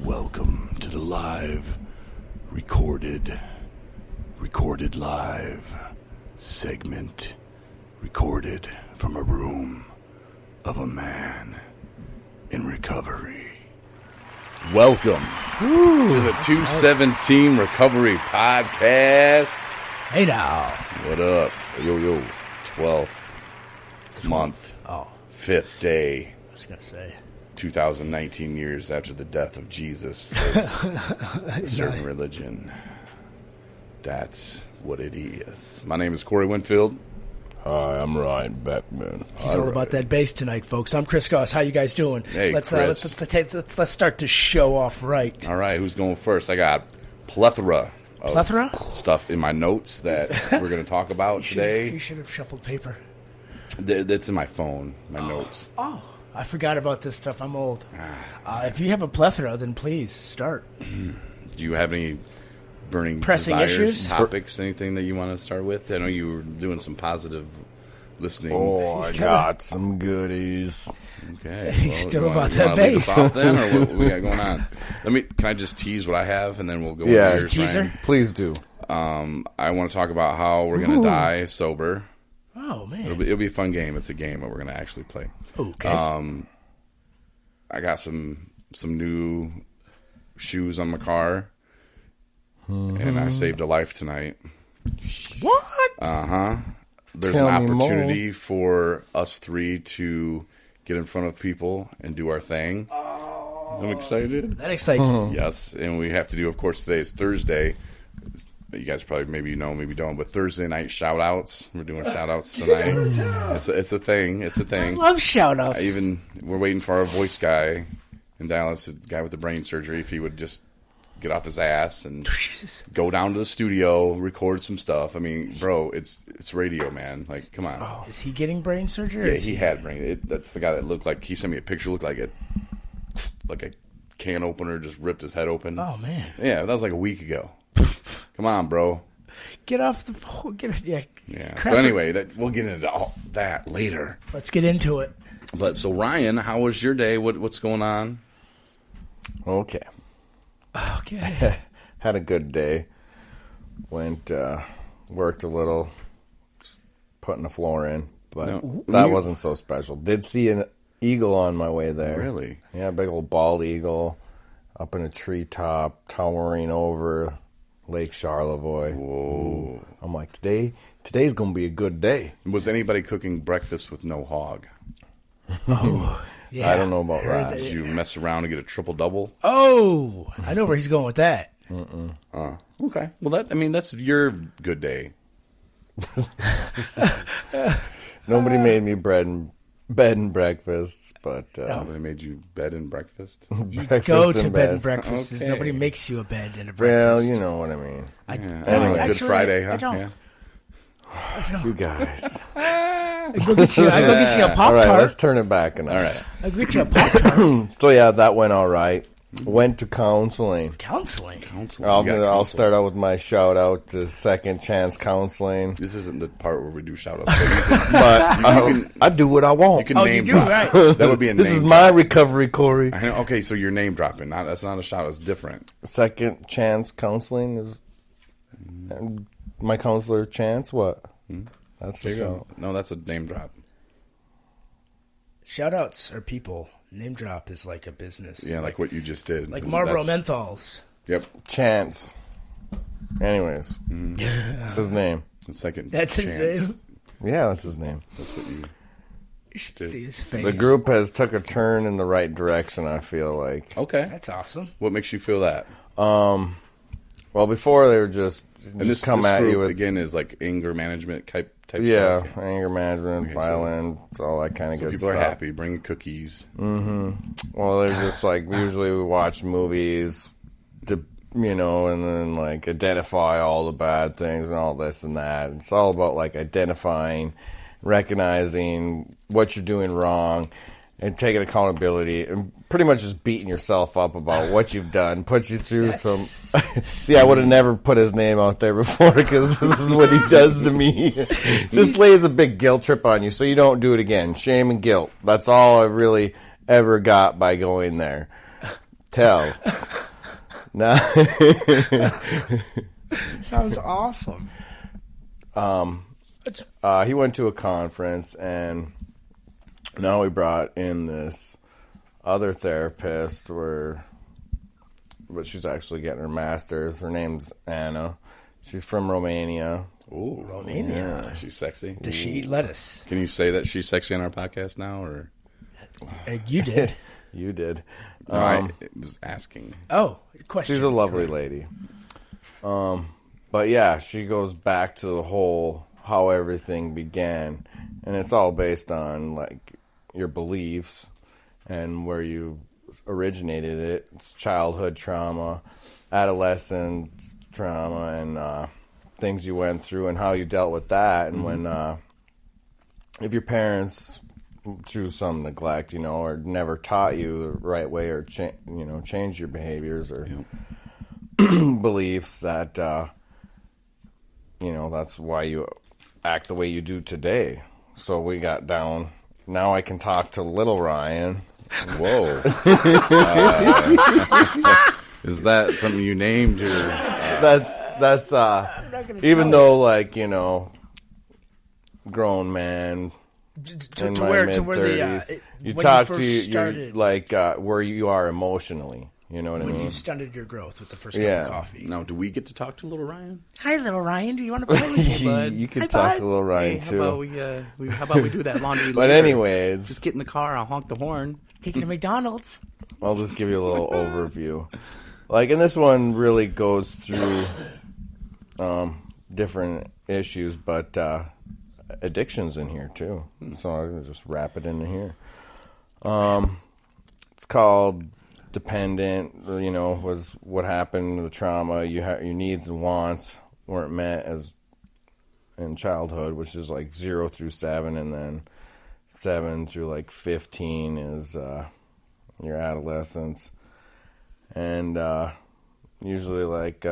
Welcome to the live, recorded live segment, recorded from a room of a man in recovery. Welcome to the 217 Recovery Podcast. Hey now. What up? Yo. 12th month. Oh, 5th day. I was going to say. 2019 years after the death of Jesus, says a certain religion. That's what it is. My name is Corey Winfield. Hi, I'm Ryan Beckman. He's all about that bass tonight, folks. I'm Chris Goss. How you guys doing? Hey, let's Chris. start this show off right. All right, who's going first? I got plethora of stuff in my notes that we're going to talk about today. You should have shuffled paper. That's in my phone, my notes. Oh, I forgot about this stuff. I'm old. If you have a plethora, then please start. Do you have any burning pressing desires, issues? topics, anything that you want to start with? I know you were doing some positive listening. Oh, I got some goodies. Okay. He's still you about you that lead bass. us off then, or what we got going on? Can I just tease what I have, and then we'll go Yeah, into yours, teaser? Ryan? Please do. I want to talk about how we're going to die sober. Oh, man. It'll be a fun game. It's a game that we're going to actually play. Okay. I got some new shoes on my car, and I saved a life tonight. What? There's Tell an me more. opportunity for us three to get in front of people and do our thing. I'm excited. That excites me. Yes, and we have to do, of course, today is Thursday. You guys probably maybe know, maybe don't, but Thursday night shout-outs. We're doing shout-outs tonight. It's a thing. It's a I thing. love shout-outs. We're waiting for our voice guy in Dallas, the guy with the brain surgery, if he would just get off his ass and go down to the studio, record some stuff. I mean, bro, it's radio, man. Like, come on. Is he getting brain surgery? Yeah, he had brain. That's the guy that looked like, he sent me a picture, looked like a can opener just ripped his head open. Oh, man. Yeah, that was like a week ago. Come on, bro. Get off the phone. Yeah. So anyway, we'll get into all that later. Let's get into it. But so Ryan, how was your day? What's going on? Okay. Okay. Had a good day. Worked a little, just putting the floor in, but that wasn't so special. Did see an eagle on my way there. Really? Yeah, big old bald eagle up in a treetop, towering over Lake Charlevoix. Whoa. I'm like, today's going to be a good day. Was anybody cooking breakfast with no hog? Oh, yeah. I don't know about that. Did you mess around and get a triple-double? Oh, I know where he's going with that. Okay. Well, that's your good day. Nobody made me bed and breakfast, but They made you bed and breakfast? You breakfast go to in bed and breakfast. Okay. Nobody makes you a bed and a well, breakfast. you know what I mean. Anyway, Good Friday, huh? I don't. Yeah. You guys. I go get you a Pop-Tart. All right, let's turn it back a notch. All right. I go get you a Pop-Tart. So yeah, that went all right. Went to counseling. Counseling. I'll start out with my shout out to Second Chance Counseling. This isn't the part where we do shout-outs. But I do what I want. You can name you do, drop. right. That would be a name This is drop. my recovery, Corey. I know. Okay, so you're name dropping. That's not a shout. It's different. Second Chance Counseling is my counselor Chance. What? That's the There you show. go. No, that's a name drop. Shout-outs are people. Name drop is like a business. Yeah, like what you just did. Like That's- Marlboro that's- Menthols. Yep. Chance. Anyways, that's his name. The second That's his chance. name? Yeah, that's his name. That's what you You should Dude. see his face. The group has took a turn in the right direction, I feel like. Okay. That's awesome. What makes you feel that? Well, before they were just And this come at group, you with again, is like anger management type yeah, stuff. anger management, Okay, so- violence, all that kind of So good people stuff. are happy. Bring cookies. Well, they're just like usually we watch movies, and then like identify all the bad things and all this and that. It's all about like identifying, recognizing what you're doing wrong, and taking accountability, and pretty much just beating yourself up about what you've done, put you through some. See, I would have never put his name out there before because this is what he does to me. Just lays a big guilt trip on you, so you don't do it again. Shame and guilt. That's all I really ever got by going there. Tell. Nah. Sounds awesome. He went to a conference, and now we brought in this other therapist but she's actually getting her master's. Her name's Anna. She's from Romania. Ooh, Romania. Yeah, she's sexy. Does she eat lettuce? Can you say that she's sexy on our podcast now, or You did. You did. no, I was asking. Oh, question. She's a lovely lady. But yeah, she goes back to the whole how everything began, and it's all based on like your beliefs and where you originated it. It's childhood trauma, adolescence trauma, and things you went through and how you dealt with that. And when if your parents through some neglect, or never taught you the right way, or change your behaviors or beliefs, that that's why you act the way you do today. So we got down. Now I can talk to little Ryan. Whoa. Is that something you named? Or That's even though, like, grown man in my mid-30s, you talk to you like where you are emotionally. You know what I mean? When you stunted your growth with the first cup of coffee. Now, do we get to talk to little Ryan? Hi, little Ryan. Do you want to play with me, bud? You can talk to little Ryan, too. How about we do that laundry But later? anyways. Just get in the car. I'll honk the horn. Take you to McDonald's. I'll just give you a little overview. Like, and this one really goes through different issues, but addictions in here, too. So I'll just wrap it into here. It's called dependent, was what happened, the trauma. Your needs and wants weren't met as in childhood, which is like 0 through 7, and then 7 through like 15 is your adolescence, and usually like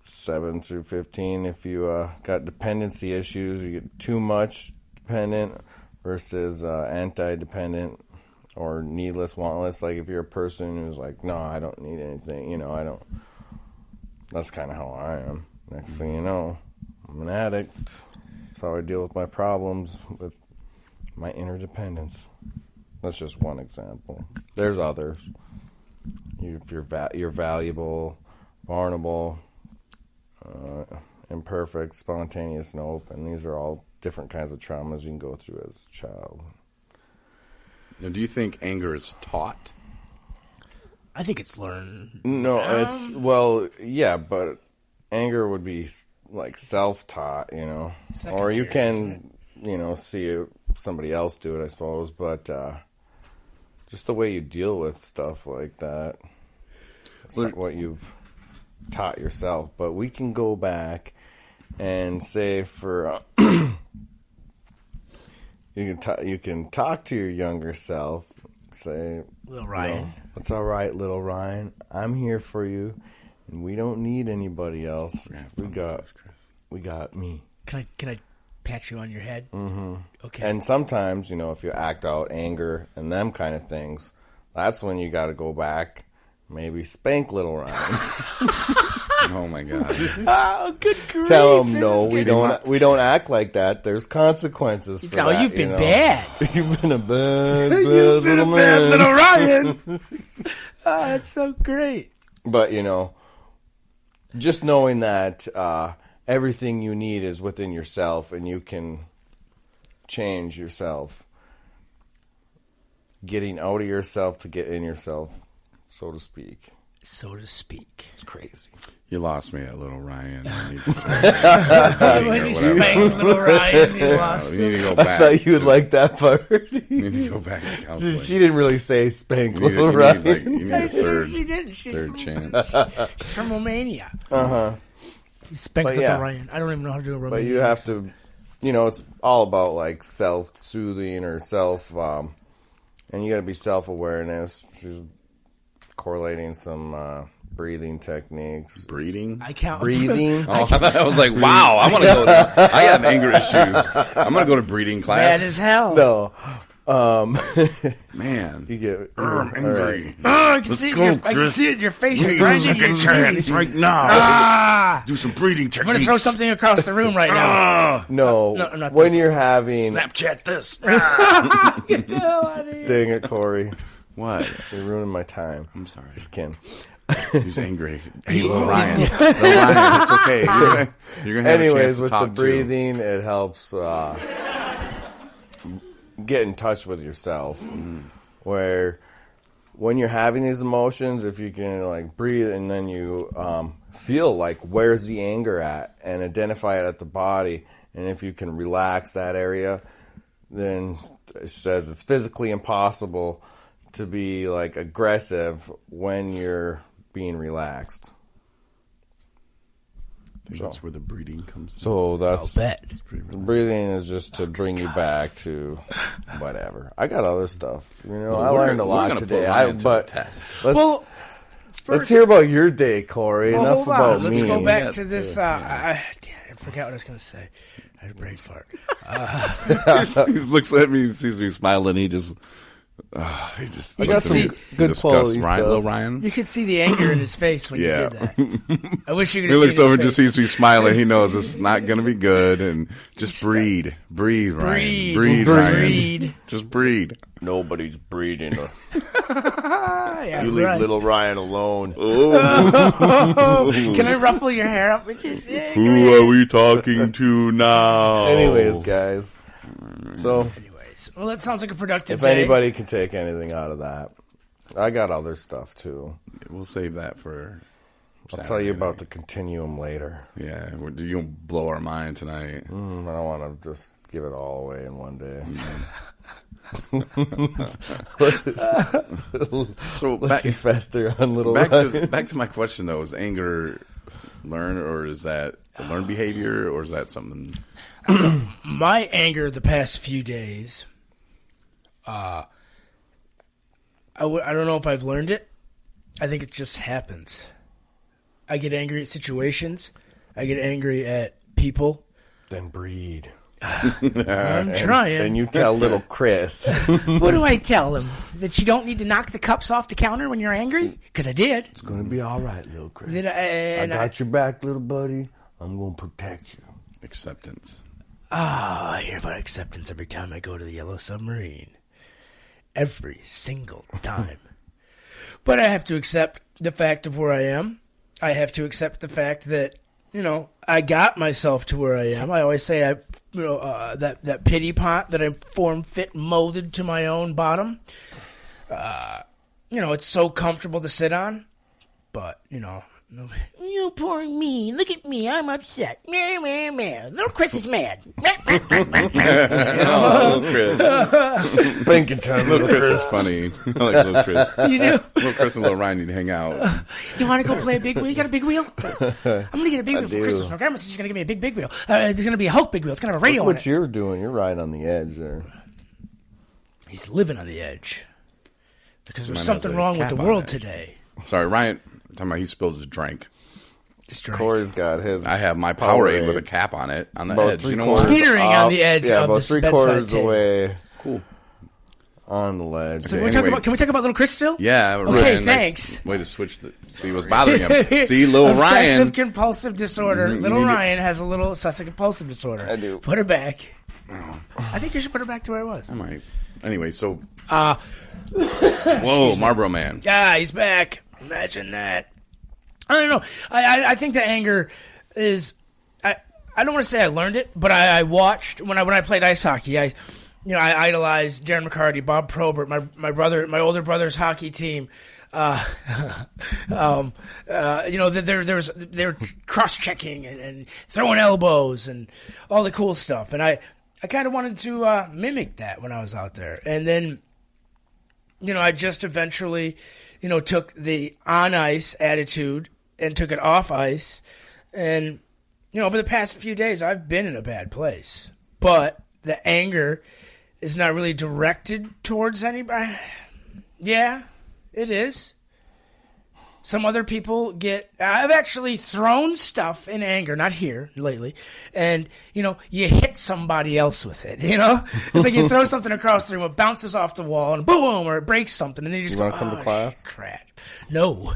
7 through 15, if you got dependency issues, you get too much dependent versus anti-dependent or needless, wantless. Like if you're a person who's like, no, I don't need anything, I don't. That's kind of how I am. Next thing you know, I'm an addict. That's how I deal with my problems, with my interdependence. That's just one example. There's others. If you're valuable, vulnerable, imperfect, spontaneous, and open. These are all different kinds of traumas you can go through as a child. Now, do you think anger is taught? I think it's learned. No, yeah, but anger would be like self-taught, or you can, see somebody else do it, I suppose. But just the way you deal with stuff like that, it's not what you've taught yourself. But we can go back and say for. You can talk to your younger self. Say, little Ryan, it's all right, little Ryan. I'm here for you, and we don't need anybody else. We got me. Can I pat you on your head? Mm-hmm. Okay. And sometimes, if you act out anger and them kind of things, that's when you got to go back, maybe spank little Ryan. Oh my God! Oh, good grief! Tell him no. We don't act like that. There's consequences for that. Oh, you've been bad. You've been a bad You've been little a man. bad little Ryan. Oh, that's so great. But just knowing that everything you need is within yourself, and you can change yourself. Getting out of yourself to get in yourself, so to speak. So to speak. It's crazy. You lost me at little Ryan. I need to spank When he spanked little Ryan, he lost you need to him. go I back. thought you would like that part. You need to go back to counseling. She didn't really say spank You need, little you Ryan. need, you need a third, She didn't. third chance. She's from Romania. Uh-huh. He spanked But little yeah. Ryan. I don't even know how to do a Romanian. But you have to, it's all about like self-soothing or and you got to be self-awareness. She's correlating some breathing techniques. Breeding? I count. Breathing. Oh, I was like, wow, I want to go. I have anger issues. I'm going to go to breeding class. Bad as hell. No, Man, You get I'm angry. Oh, I can see it in your face. You're grinding your teeth. right now. Ah! Do some breathing techniques. I'm going to throw something across the room right now. No, No, not when that. you're having... Snapchat this. Get the hell out of here. Dang it, Corey. What? You're ruining my time. I'm sorry. Just kidding. He's angry. Hey, little Ryan. Little Ryan, it's okay. You're gonna have a chance Anyways, to with talk the breathing, it helps get in touch with yourself. Where when you're having these emotions, if you can like breathe and then you feel like where's the anger at and identify it at the body, and if you can relax that area, then it says it's physically impossible to be like aggressive when you're being relaxed. I think that's where the breathing comes in. So that's Bet. breathing is just to bring you back to whatever. I got other stuff. You know, I learned a lot today. But Well, let's hear about your day, Corey. well, Enough hold on. about Let's me. go back to this. I forgot what I was going to say. I had a brain fart. He looks at me and sees me smiling. He just I got some good disgust quality Ryan, stuff. little Ryan. You could see the anger in his face when Yeah. you did that. I wish you could He have looks seen over his and just face. sees me smiling. He knows this is not going to be good. And just breathe, Ryan. Breathe, Ryan. Breathe. Just breathe. Nobody's breathing. Yeah, You leave right. little Ryan alone. Can I ruffle your hair up? Who are we talking to now? Anyways, guys. So, Anyways, well, that sounds like a productive if day. anybody can take anything out of that, I got other stuff too. We'll save that for. I'll tell you about the continuum later. Yeah, you'll blow our mind tonight. I don't want to just give it all away in one day. So Let you fester on little Ryan. back to my question though: is anger learned, or is that a learned behavior, or is that something? My anger the past few days, I don't know if I've learned it. I think it just happens. I get angry at situations. I get angry at people. Then breed. I'm trying. And you tell little Chris. What do I tell him? That you don't need to knock the cups off the counter when you're angry? Because I did. It's going to be all right, little Chris. I got your back, little buddy. I'm going to protect you. Acceptance. I hear about acceptance every time I go to the Yellow Submarine. Every single time. But I have to accept the fact of where I am. I have to accept the fact that, I got myself to where I am. I always say that pity pot that I formed, fit, molded to my own bottom. It's so comfortable to sit on. But, you poor me. Look at me. I'm upset. Meh, meh, meh. Little Chris is mad. Oh, Chris. Spanking time, Little Chris is funny. I like Little Chris. You do? Little Chris and Little Ryan need to hang out. You want to go play a big wheel? You got a big wheel? I'm going to get a big wheel for do. Christmas. My grandma said she's going to give me a big wheel. It's going to be a Hulk big wheel. It's going to have a radio Look on what it. you're doing. You're right on the edge there. He's living on the edge. Because there's Mine has something a wong with cap the on world it. today. Sorry, Ryan. I'm talking about he spilled his drink. Just drink. Corey's got his. I have my Powerade with a cap on it on the about edge. You know three-quarters what? Teetering on the edge yeah, of about the three bedside quarters table. away Cool. on the ledge. So Okay. can we talk about little Chris still? Yeah. Okay, Ryan, thanks. Nice way to switch the. See what's bothering him. See, little Ryan. Obsessive compulsive disorder. Mhm, Little you need to- Ryan has a little obsessive compulsive disorder. I do. Put her back. I think you should put her back to where I was. I might. Anyway, so. Whoa, Marlboro Man. Yeah, he's back. Imagine that. I don't know. I think the anger is. I don't want to say I learned it, but I watched when I played ice hockey. I idolized Darren McCarty, Bob Probert, my older brother's hockey team. They were cross checking and throwing elbows and all the cool stuff, and I kind of wanted to mimic that when I was out there, and then I just eventually took the on ice attitude and took it off ice, and over the past few days I've been in a bad place, but the anger is not really directed towards anybody. Yeah, it is. some other people get. I've actually thrown stuff in anger, not here lately, and you hit somebody else with it. It's like you throw something across the room, it bounces off the wall, and boom, or it breaks something, and then you just want to come to class? Crap. No.